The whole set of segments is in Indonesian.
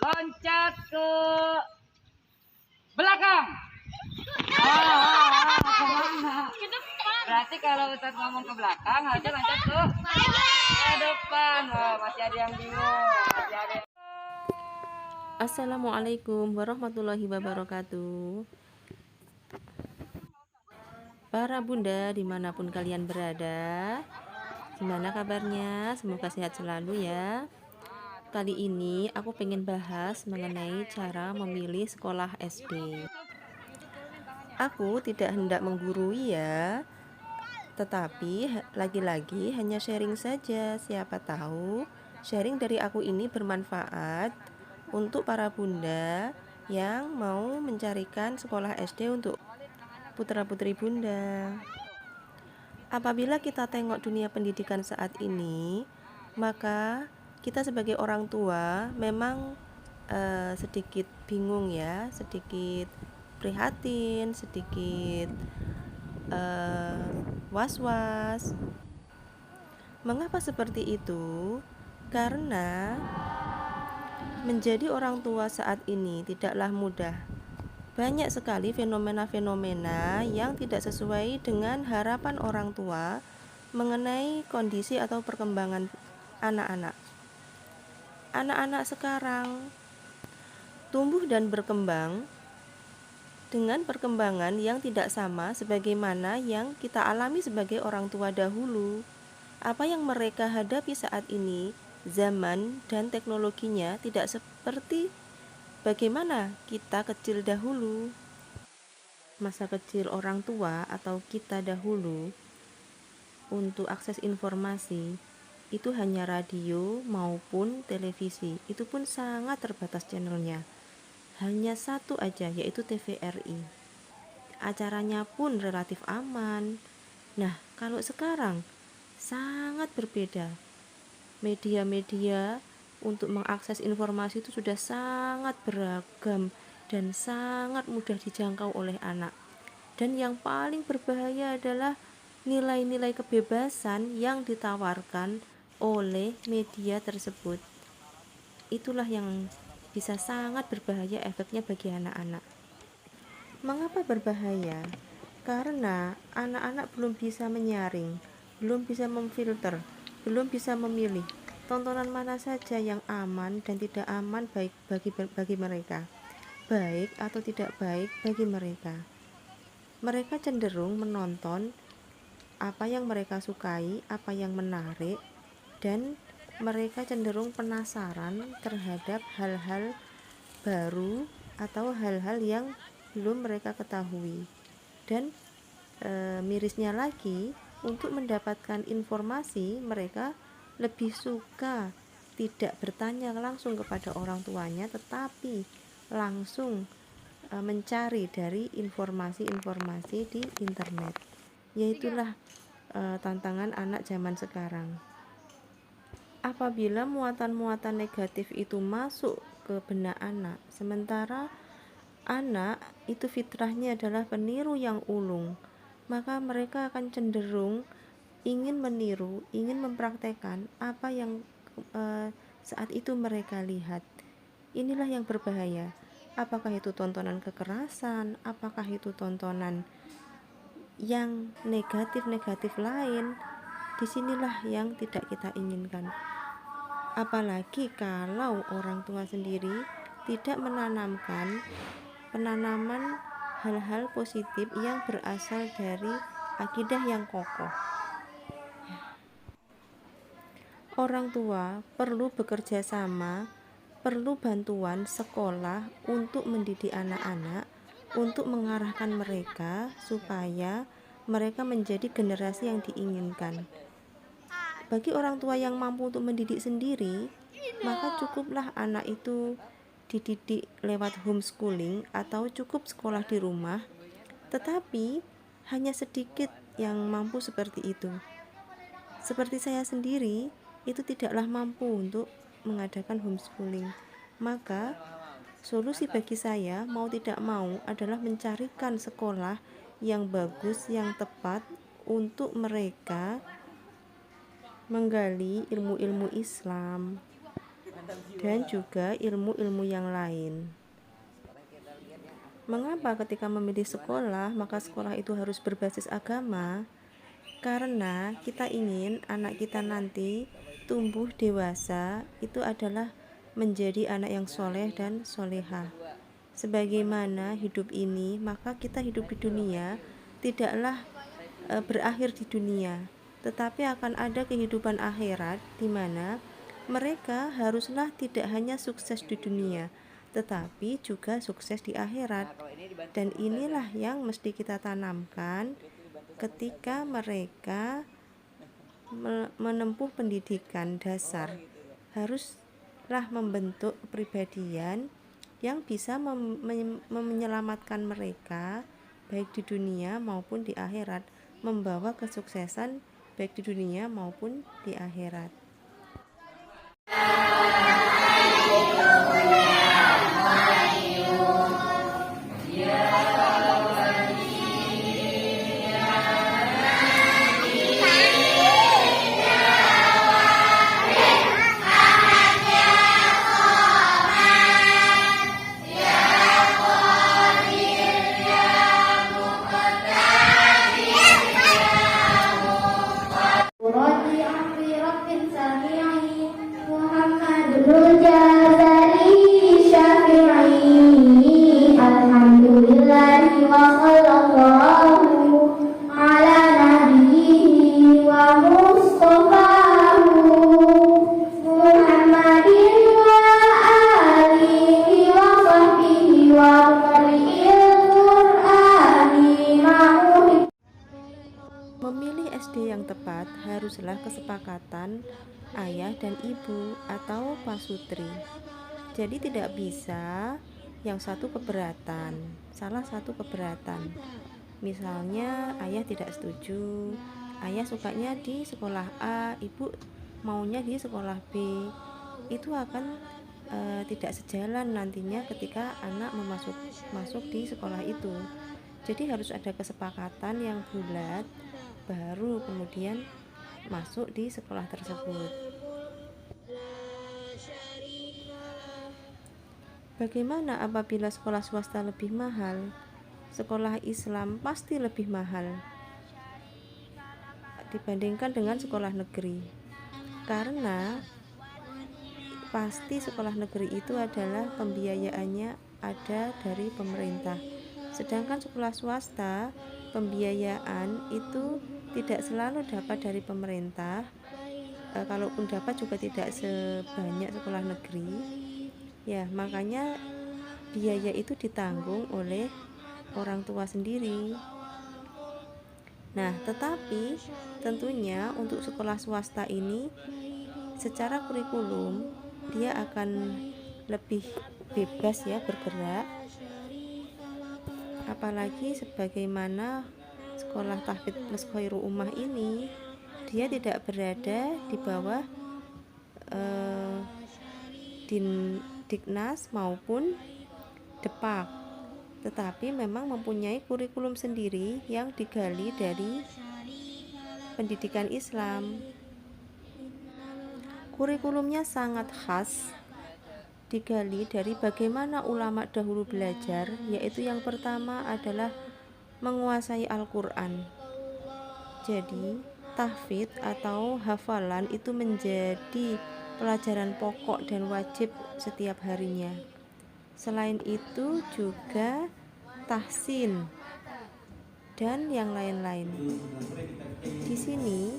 loncat ke belakang. Kemana? Berarti kalau Ustaz ngomong ke belakang, harusnya loncat ke depan. Wah, masih ada yang bingung. Masih ada. Assalamualaikum warahmatullahi wabarakatuh. Para bunda dimanapun kalian berada, gimana kabarnya? Semoga sehat selalu ya. Kali ini aku pengen bahas mengenai cara memilih sekolah SD. Aku tidak hendak menggurui ya, tetapi lagi-lagi hanya sharing saja. Siapa tahu sharing dari aku ini bermanfaat untuk para bunda yang mau mencarikan sekolah SD untuk putra-putri bunda. Apabila kita tengok dunia pendidikan saat ini, maka kita sebagai orang tua memang sedikit bingung ya, sedikit prihatin, sedikit was-was. Mengapa seperti itu? Karena menjadi orang tua saat ini tidaklah mudah. Banyak sekali fenomena-fenomena yang tidak sesuai dengan harapan orang tua mengenai kondisi atau perkembangan anak-anak. Anak-anak sekarang tumbuh dan berkembang dengan perkembangan yang tidak sama sebagaimana yang kita alami sebagai orang tua dahulu. Apa yang mereka hadapi saat ini, zaman dan teknologinya tidak seperti bagaimana kita kecil dahulu. Masa kecil orang tua atau kita dahulu untuk akses informasi itu hanya radio maupun televisi. Itu pun sangat terbatas channelnya. Hanya satu aja, yaitu TVRI. Acaranya pun relatif aman. Nah, kalau sekarang sangat berbeda. Media-media untuk mengakses informasi itu sudah sangat beragam dan sangat mudah dijangkau oleh anak. Dan yang paling berbahaya adalah nilai-nilai kebebasan yang ditawarkan oleh media tersebut. Itulah yang bisa sangat berbahaya efeknya bagi anak-anak. Mengapa berbahaya? Karena anak-anak belum bisa menyaring, belum bisa memfilter, belum bisa memilih tontonan mana saja yang aman dan tidak aman baik bagi mereka, baik atau tidak baik bagi mereka. Mereka cenderung menonton apa yang mereka sukai, apa yang menarik, dan mereka cenderung penasaran terhadap hal-hal baru atau hal-hal yang belum mereka ketahui. Dan mirisnya lagi, untuk mendapatkan informasi mereka lebih suka tidak bertanya langsung kepada orang tuanya, tetapi langsung mencari dari informasi-informasi di internet. Yaitulah tantangan anak zaman sekarang. Apabila muatan-muatan negatif itu masuk ke benak anak, sementara anak itu fitrahnya adalah peniru yang ulung, maka mereka akan cenderung ingin meniru, ingin mempraktekkan apa yang saat itu mereka lihat. Inilah yang berbahaya. Apakah itu tontonan kekerasan, apakah itu tontonan yang negatif-negatif lain. Disinilah yang tidak kita inginkan. Apalagi kalau orang tua sendiri tidak menanamkan penanaman hal-hal positif yang berasal dari akidah yang kokoh. Orang tua perlu bekerja sama, perlu bantuan sekolah untuk mendidik anak-anak, untuk mengarahkan mereka supaya mereka menjadi generasi yang diinginkan. Bagi orang tua yang mampu untuk mendidik sendiri, maka cukuplah anak itu dididik lewat homeschooling atau cukup sekolah di rumah. Tetapi hanya sedikit yang mampu seperti itu. Seperti saya sendiri, itu tidaklah mampu untuk mengadakan homeschooling. Maka solusi bagi saya mau tidak mau adalah mencarikan sekolah yang bagus, yang tepat untuk mereka menggali ilmu-ilmu Islam, dan juga ilmu-ilmu yang lain. Mengapa ketika memilih sekolah, maka sekolah itu harus berbasis agama? Karena kita ingin anak kita nanti tumbuh dewasa itu adalah menjadi anak yang soleh dan solehah. Sebagaimana hidup ini, maka kita hidup di dunia tidaklah berakhir di dunia, tetapi akan ada kehidupan akhirat di mana mereka haruslah tidak hanya sukses di dunia, tetapi juga sukses di akhirat. Dan inilah yang mesti kita tanamkan ketika mereka menempuh pendidikan dasar. Haruslah membentuk kepribadian yang bisa menyelamatkan mereka baik di dunia maupun di akhirat, membawa kesuksesan baik di dunia maupun di akhirat. Memilih SD yang tepat haruslah kesepakatan ayah dan ibu atau pasutri. Jadi tidak bisa yang satu keberatan, salah satu keberatan. Misalnya ayah tidak setuju, ayah sukanya di sekolah A, ibu maunya di sekolah B. Itu akan tidak sejalan nantinya ketika anak masuk di sekolah itu. Jadi harus ada kesepakatan yang bulat, baru kemudian masuk di sekolah tersebut. Bagaimana apabila sekolah swasta lebih mahal? Sekolah Islam pasti lebih mahal dibandingkan dengan sekolah negeri, karena pasti sekolah negeri itu adalah pembiayaannya ada dari pemerintah, sedangkan sekolah swasta pembiayaan itu tidak selalu dapat dari pemerintah, kalaupun dapat juga tidak sebanyak sekolah negeri. Ya, makanya biaya itu ditanggung oleh orang tua sendiri. Nah, tetapi tentunya untuk sekolah swasta ini secara kurikulum dia akan lebih bebas ya bergerak, apalagi sebagaimana sekolah tahfidz plus khairul ummah ini, dia tidak berada di bawah Diknas maupun Depak, tetapi memang mempunyai kurikulum sendiri yang digali dari pendidikan Islam. Kurikulumnya sangat khas, digali dari bagaimana ulama dahulu belajar, yaitu yang pertama adalah menguasai Al-Quran. Jadi tahfidz atau hafalan itu menjadi pelajaran pokok dan wajib setiap harinya. Selain itu juga tahsin dan yang lain-lain. Di sini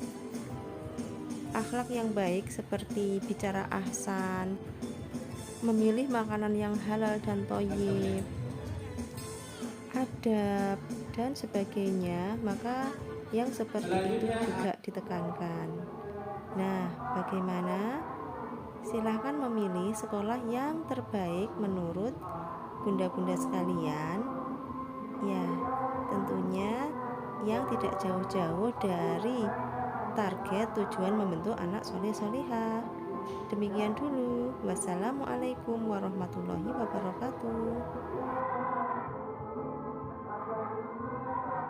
akhlak yang baik seperti bicara ahsan, memilih makanan yang halal dan thayyib, adab dan sebagainya, maka yang seperti itu juga ditekankan. Nah, bagaimana? Silahkan memilih sekolah yang terbaik menurut bunda-bunda sekalian. Ya, tentunya yang tidak jauh-jauh dari target tujuan membentuk anak soleh-solehah. Demikian dulu. Wassalamualaikum warahmatullahi wabarakatuh.